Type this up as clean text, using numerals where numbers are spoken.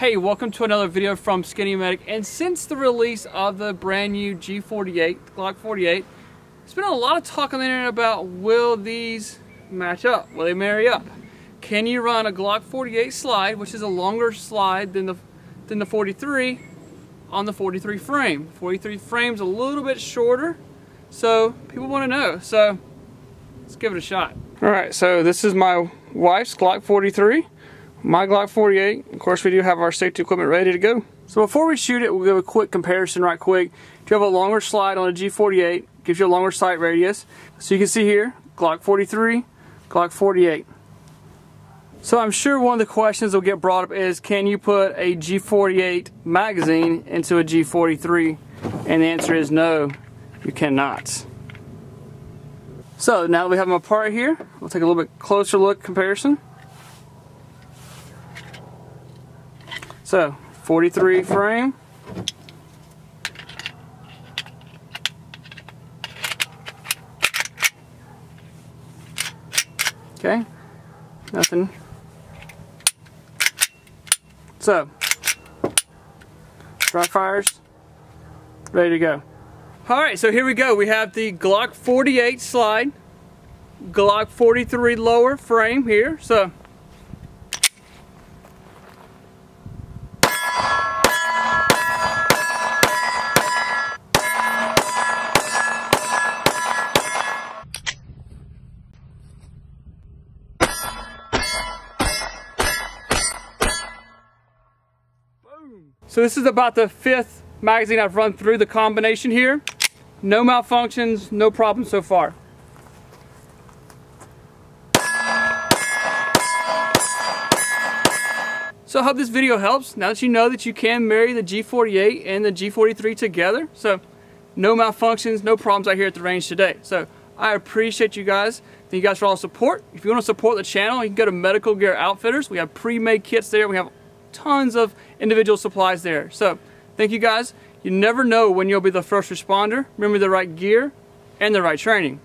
Hey, welcome to another video from Skinny Medic. And since the release of the brand new G48, Glock 48, there's been a lot of talk on the internet about will these match up? Will they marry up? Can you run a Glock 48 slide, which is a longer slide than the 43, on the 43 frame? 43 frame's a little bit shorter, so people want to know. So let's give it a shot. All right, so this is my wife's Glock 43. My Glock 48, of course we do have our safety equipment ready to go. So before we shoot it, we'll give a quick comparison right quick. If you have a longer slide on a G48, gives you a longer sight radius. So you can see here, Glock 43, Glock 48. So I'm sure one of the questions that will get brought up is, can you put a G48 magazine into a G43? And the answer is no, you cannot. So now that we have them apart here, we'll take a little bit closer look comparison. So, 43 frame. Okay, nothing. So, dry fires, ready to go. Alright, so here we go. We have the Glock 48 slide, Glock 43 lower frame here. So, so this is about the 5th magazine I've run through the combination here. No malfunctions, no problems so far. So I hope this video helps. Now that you know that you can marry the G48 and the G43 together. So no malfunctions, no problems out here at the range today. So I appreciate you guys. Thank you guys for all the support. If you want to support the channel, you can go to Medical Gear Outfitters. We have pre-made kits there. We have tons of individual supplies there. So thank you guys. You never know when you'll be the first responder. Remember the right gear and the right training.